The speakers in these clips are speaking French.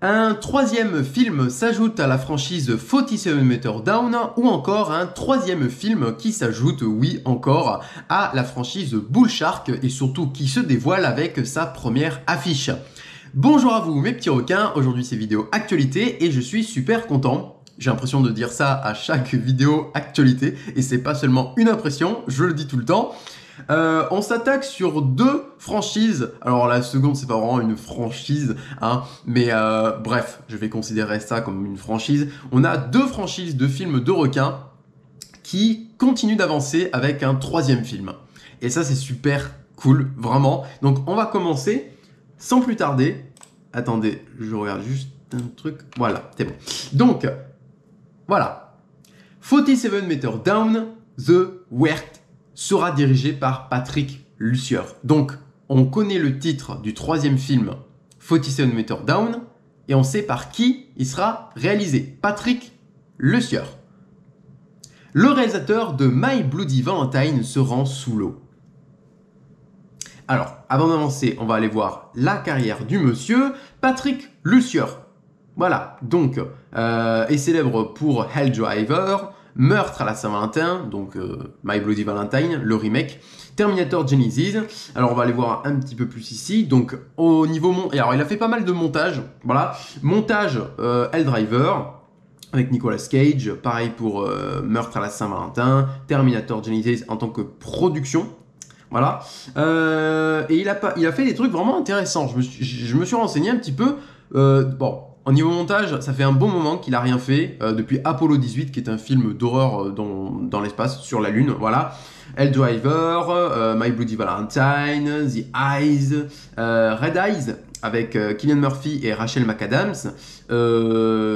Un troisième film s'ajoute à la franchise 47 Meter Down ou encore un troisième film qui s'ajoute, oui encore, à la franchise Bull Shark et surtout qui se dévoile avec sa première affiche. Bonjour à vous mes petits requins, aujourd'hui c'est vidéo actualité et je suis super content. J'ai l'impression de dire ça à chaque vidéo actualité et c'est pas seulement une impression, je le dis tout le temps. On s'attaque sur deux franchises. Alors la seconde c'est pas vraiment une franchise, hein, mais bref, je vais considérer ça comme une franchise. On a deux franchises de films de requins qui continuent d'avancer avec un troisième film. Et ça c'est super cool, vraiment. Donc on va commencer sans plus tarder. Attendez, je regarde juste un truc. Voilà, c'est bon. Donc, voilà. 47 Meter Down, The Wert sera dirigé par Patrick Lussier. Donc, on connaît le titre du troisième film, 47 Meter Down, et on sait par qui il sera réalisé. Patrick Lussier. Le réalisateur de My Bloody Valentine se rend sous l'eau. Alors, avant d'avancer, on va aller voir la carrière du monsieur, Patrick Lussier. Voilà, donc, est célèbre pour Hell Driver, Meurtre à la Saint-Valentin, donc My Bloody Valentine, le remake, Terminator Genesis. Alors on va aller voir un petit peu plus ici. Donc au niveau alors il a fait pas mal de montage, voilà, montage Hell Driver avec Nicolas Cage, pareil pour Meurtre à la Saint-Valentin, Terminator Genesis en tant que production. Voilà, et il a fait des trucs vraiment intéressants. Je me suis renseigné un petit peu. Bon. Au niveau montage, ça fait un bon moment qu'il a rien fait depuis Apollo 18, qui est un film d'horreur dans l'espace, sur la Lune, voilà. Hell Driver, My Bloody Valentine, The Eyes, Red Eyes, avec Cillian Murphy et Rachel McAdams,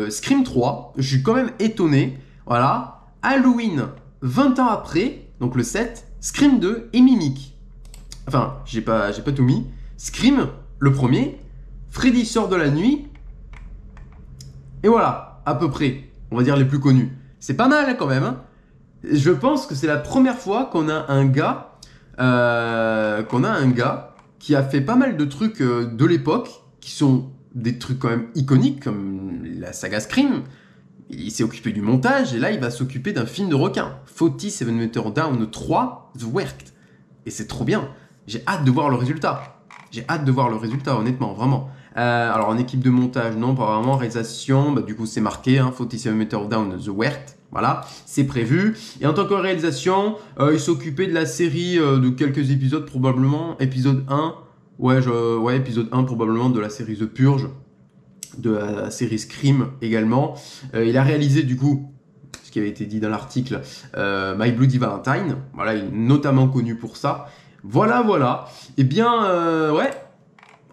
Scream 3, je suis quand même étonné, voilà. Halloween, 20 ans après, donc le 7, Scream 2 et Mimic. Enfin, j'ai pas tout mis. Scream, le premier, Freddy sort de la nuit. Et voilà, à peu près, on va dire les plus connus. C'est pas mal quand même. Hein. Je pense que c'est la première fois qu'on a un gars, qui a fait pas mal de trucs de l'époque, qui sont des trucs quand même iconiques, comme la saga Scream. Il s'est occupé du montage, et là il va s'occuper d'un film de requin. 47 Meter Down 3, The Wert. Et c'est trop bien. J'ai hâte de voir le résultat. Honnêtement, vraiment. Alors en équipe de montage, non, pas vraiment. Réalisation, du coup c'est marqué, 47 Meter Down, The Wert. Voilà, c'est prévu. Et en tant que réalisation, il s'occupait de la série de quelques épisodes, probablement. Épisode 1, épisode 1 probablement de la série The Purge, de la série Scream également. Il a réalisé du coup, ce qui avait été dit dans l'article, My Bloody Valentine. Voilà, il est notamment connu pour ça. Voilà. Eh bien, ouais.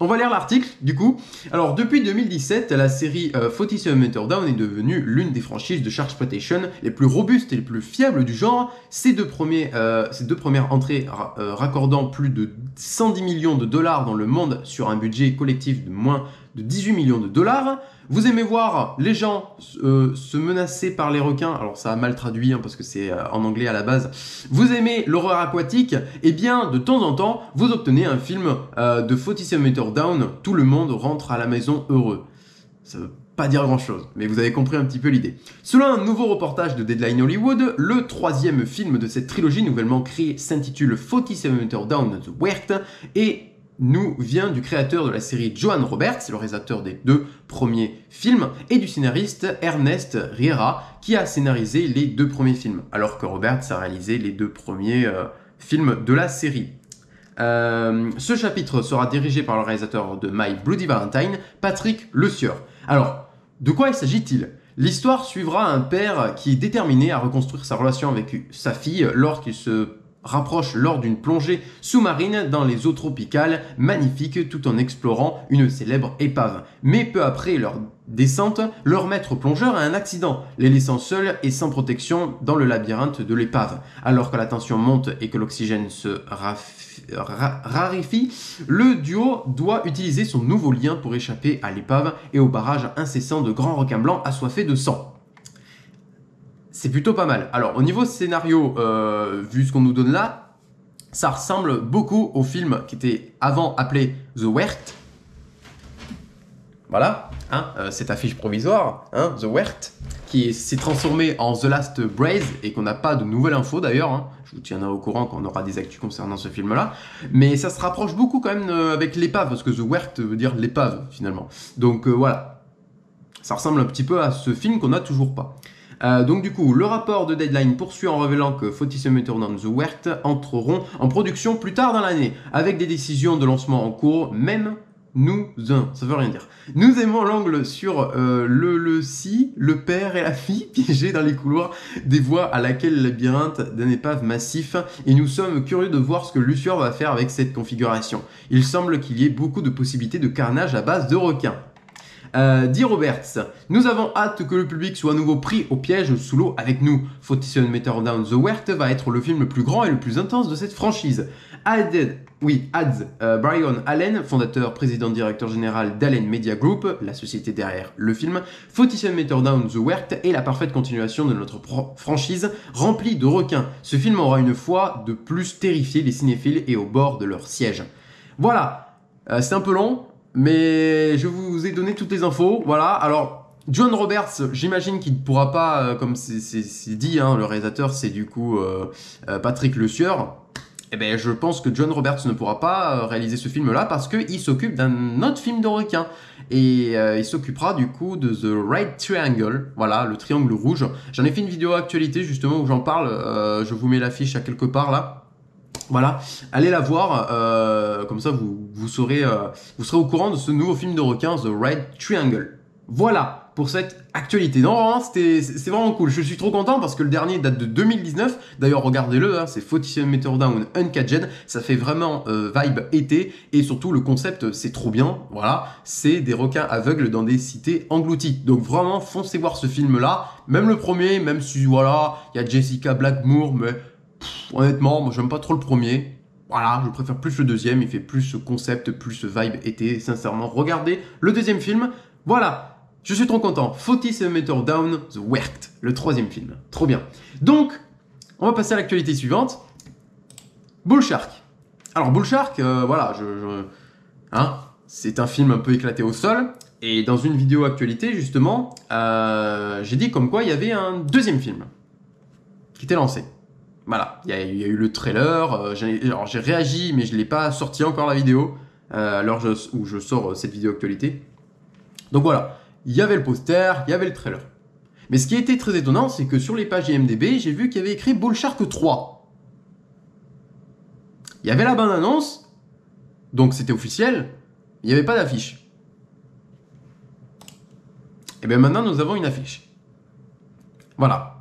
On va lire l'article, du coup. Alors, depuis 2017, la série 47 Meter Down est devenue l'une des franchises de Sharksploitation les plus robustes et les plus fiables du genre. Ces deux premières entrées raccordant plus de 110 millions de dollars dans le monde sur un budget collectif de moins de 18 millions de dollars. Vous aimez voir les gens se menacer par les requins? Alors ça a mal traduit parce que c'est en anglais à la base. Vous aimez l'horreur aquatique? Eh bien, de temps en temps, vous obtenez un film de 47 Meter Down. Tout le monde rentre à la maison heureux. Ça veut pas dire grand chose, mais vous avez compris un petit peu l'idée. Selon un nouveau reportage de Deadline Hollywood, le troisième film de cette trilogie nouvellement créée s'intitule 47 Meter Down The Wert et nous vient du créateur de la série Joan Roberts, le réalisateur des deux premiers films, et du scénariste Ernest Riera, qui a scénarisé les deux premiers films, alors que Roberts a réalisé les deux premiers films de la série. Ce chapitre sera dirigé par le réalisateur de My Bloody Valentine, Patrick Lussier. Alors, de quoi s'agit-il ? L'histoire suivra un père qui est déterminé à reconstruire sa relation avec sa fille lorsqu'il se rapproche lors d'une plongée sous-marine dans les eaux tropicales magnifiques tout en explorant une célèbre épave. Mais peu après leur descente, leur maître plongeur a un accident, les laissant seuls et sans protection dans le labyrinthe de l'épave. Alors que la tension monte et que l'oxygène se raréfie, le duo doit utiliser son nouveau lien pour échapper à l'épave et au barrage incessant de grands requins blancs assoiffés de sang. C'est plutôt pas mal. Alors, au niveau scénario, vu ce qu'on nous donne là, ça ressemble beaucoup au film qui était avant appelé The Wert. Voilà. cette affiche provisoire, The Wert, qui s'est transformé en The Last Braze et qu'on n'a pas de nouvelles infos d'ailleurs. Je vous tiendrai au courant quand on aura des actus concernant ce film-là. Mais ça se rapproche beaucoup quand même avec l'épave, parce que The Wert veut dire l'épave finalement. Donc voilà, ça ressemble un petit peu à ce film qu'on n'a toujours pas. Donc du coup, le rapport de Deadline poursuit en révélant que 47 Meter Down The Wert entreront en production plus tard dans l'année, avec des décisions de lancement en cours, même ça veut rien dire. Nous aimons l'angle sur le père et la fille piégés dans les couloirs des voies à laquelle le labyrinthe d'un épave massif, et nous sommes curieux de voir ce que Lucifer va faire avec cette configuration. Il semble qu'il y ait beaucoup de possibilités de carnage à base de requins. Dit Roberts, nous avons hâte que le public soit à nouveau pris au piège sous l'eau avec nous. 47 Meter Down The Wert va être le film le plus grand et le plus intense de cette franchise. Brian Allen, fondateur, président, directeur général d'Allen Media Group, la société derrière le film, 47 Meter Down The Wert est la parfaite continuation de notre franchise remplie de requins. Ce film aura une fois de plus terrifié les cinéphiles et au bord de leur siège. Voilà, c'est un peu long, mais je vous ai donné toutes les infos. Voilà, alors John Roberts, j'imagine qu'il ne pourra pas, comme c'est dit, le réalisateur c'est du coup Patrick Le Sueur. Eh ben, je pense que John Roberts ne pourra pas réaliser ce film-là parce qu'il s'occupe d'un autre film de requin. Et il s'occupera du coup de The Red Triangle, voilà, le triangle rouge. J'en ai fait une vidéo actualité justement où j'en parle, je vous mets l'affiche à quelque part là. Voilà, allez la voir, comme ça vous serez au courant de ce nouveau film de requin, The Red Triangle. Voilà pour cette actualité. Non, vraiment, c'est vraiment cool. Je suis trop content parce que le dernier date de 2019. D'ailleurs, regardez-le, c'est 47 Meter Down Uncaged. Ça fait vraiment vibe été. Et surtout, le concept, c'est trop bien. Voilà, c'est des requins aveugles dans des cités englouties. Donc vraiment, foncez voir ce film-là. Même le premier, même si, voilà, il y a Jessica Blackmore, mais honnêtement, moi, j'aime pas trop le premier. Voilà, je préfère plus le deuxième. Il fait plus ce concept, plus ce vibe été. Sincèrement, regardez le deuxième film. Voilà. Je suis trop content. 47 Meter Down The Wert, le troisième film. Trop bien. Donc, on va passer à l'actualité suivante. Bull Shark. Alors, Bull Shark, voilà, c'est un film un peu éclaté au sol. Et dans une vidéo actualité, justement, j'ai dit comme quoi il y avait un deuxième film qui était lancé. Voilà, il y a eu le trailer. Alors, j'ai réagi, mais je ne l'ai pas sorti encore la vidéo, à l'heure où je sors cette vidéo actualité. Donc voilà. Il y avait le poster, il y avait le trailer. Mais ce qui était très étonnant, c'est que sur les pages IMDb, j'ai vu qu'il y avait écrit Bull Shark 3. Il y avait la bande-annonce, donc c'était officiel, il n'y avait pas d'affiche. Et bien maintenant, nous avons une affiche. Voilà.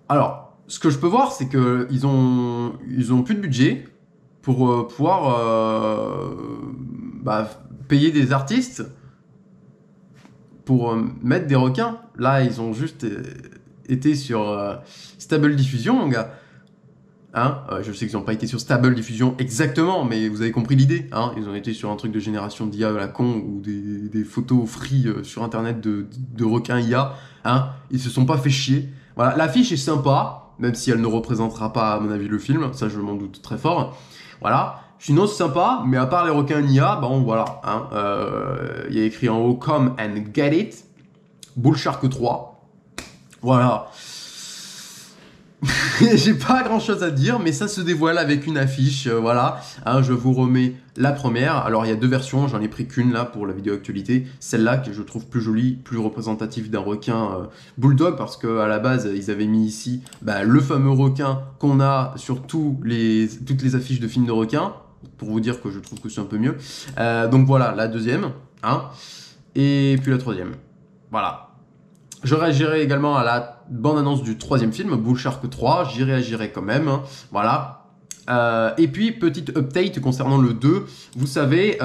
Alors, ce que je peux voir, c'est qu'ils ont plus de budget pour pouvoir payer des artistes pour mettre des requins. Là, ils ont juste été sur Stable Diffusion, mon gars. Je sais qu'ils n'ont pas été sur Stable Diffusion exactement, mais vous avez compris l'idée. Ils ont été sur un truc de génération d'IA à la con ou des photos free sur internet de requins IA. Ils se sont pas fait chier. Voilà, l'affiche est sympa, même si elle ne représentera pas, à mon avis, le film. Ça, je m'en doute très fort. Voilà. Sinon, c'est sympa, mais à part les requins IA, bon, voilà. Il y a écrit en haut « Come and get it ». Bull Shark 3. Voilà. J'ai pas grand chose à dire, mais ça se dévoile avec une affiche, voilà. Je vous remets la première. Alors, il y a deux versions, j'en ai pris qu'une là pour la vidéo actualité. Celle-là que je trouve plus jolie, plus représentative d'un requin bulldog, parce qu'à la base, ils avaient mis ici le fameux requin qu'on a sur toutes les affiches de films de requins, pour vous dire que je trouve que c'est un peu mieux. Donc voilà, la deuxième, et puis la troisième. Voilà. Je réagirai également à la bande-annonce du troisième film, Bull Shark 3, j'y réagirai quand même, voilà. Et puis, petite update concernant le 2, vous savez,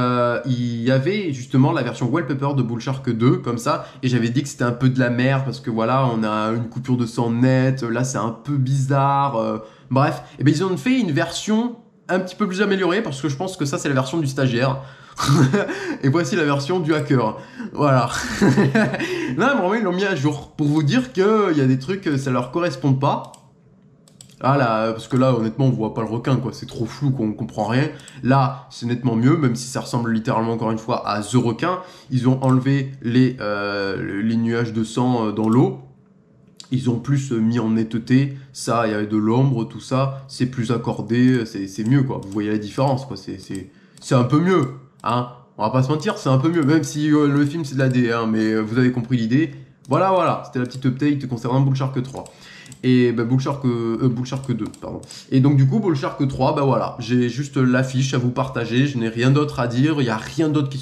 il y avait justement la version wallpaper de Bull Shark 2, comme ça, et j'avais dit que c'était un peu de la merde, parce que voilà, on a une coupure de sang nette, là c'est un peu bizarre, bref. Et bien ils ont fait une version un petit peu plus améliorée, parce que je pense que ça c'est la version du stagiaire. Et voici la version du hacker. Voilà. Là, vraiment, ils l'ont mis à jour pour vous dire qu'il y a des trucs, ça leur correspond pas. Ah là, parce que là, honnêtement, on voit pas le requin, quoi. C'est trop flou, qu'on comprend rien. Là, c'est nettement mieux, même si ça ressemble littéralement, encore une fois, à The Requin. Ils ont enlevé les nuages de sang dans l'eau. Ils ont plus mis en netteté. Ça, il y avait de l'ombre, tout ça. C'est plus accordé, c'est mieux, quoi. Vous voyez la différence, quoi. C'est un peu mieux, hein. On va pas se mentir, c'est un peu mieux. Même si le film, c'est de la D, hein, mais vous avez compris l'idée. Voilà, voilà. C'était la petite update concernant Bull Shark 3. Et bah, Bull Shark 2, pardon. Et donc du coup, Bull Shark 3, bah voilà, j'ai juste l'affiche à vous partager, je n'ai rien d'autre à dire, il n'y a rien d'autre qui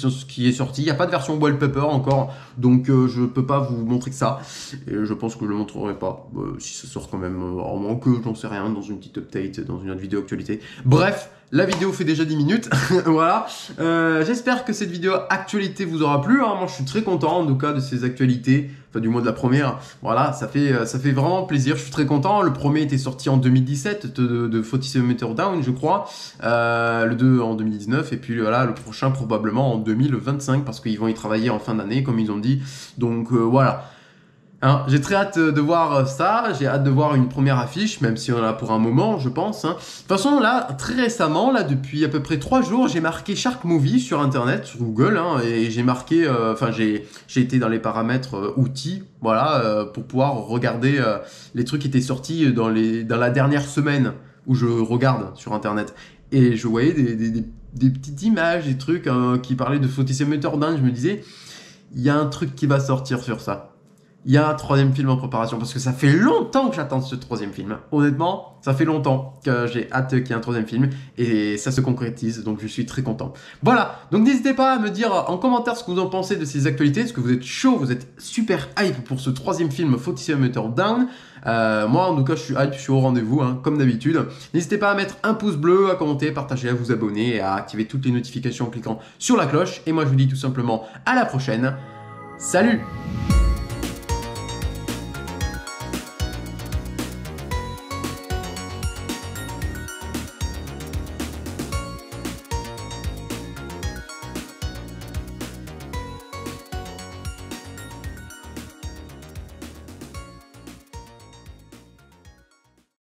est sorti, il n'y a pas de version wallpaper encore, donc je peux pas vous montrer que ça, et je pense que je le montrerai pas, si ça sort quand même, en moins que j'en sais rien, dans une petite update, dans une autre vidéo actualité. Bref, la vidéo fait déjà 10 minutes, voilà. J'espère que cette vidéo actualité vous aura plu, hein. Moi je suis très content en tout cas de ces actualités, enfin du moins de la première, voilà, ça fait vraiment plaisir, je suis très content. Le premier était sorti en 2017 de 47 Meter Down, je crois, le 2 en 2019, et puis voilà, le prochain probablement en 2025, parce qu'ils vont y travailler en fin d'année, comme ils ont dit, donc voilà. Hein, j'ai très hâte de voir ça, j'ai hâte de voir une première affiche, même si on en a pour un moment, je pense. Hein. De toute façon, là, très récemment, là, depuis à peu près 3 jours, j'ai marqué Shark Movie sur Internet, sur Google, hein, et j'ai marqué, enfin, j'ai été dans les paramètres outils, voilà, pour pouvoir regarder les trucs qui étaient sortis dans la dernière semaine où je regarde sur Internet. Et je voyais des petites images, des trucs qui parlaient de 47 Meter Down, je me disais, il y a un truc qui va sortir sur ça. Il y a un troisième film en préparation, parce que ça fait longtemps que j'attends ce troisième film. Honnêtement, ça fait longtemps que j'ai hâte qu'il y ait un troisième film, et ça se concrétise, donc je suis très content. Voilà, donc n'hésitez pas à me dire en commentaire ce que vous en pensez de ces actualités, est-ce que vous êtes chaud, vous êtes super hype pour ce troisième film 47 Meter Down. Moi en tout cas je suis hype, je suis au rendez-vous, hein, comme d'habitude. N'hésitez pas à mettre un pouce bleu, à commenter, partager, à vous abonner, et à activer toutes les notifications en cliquant sur la cloche. Et moi je vous dis tout simplement à la prochaine. Salut!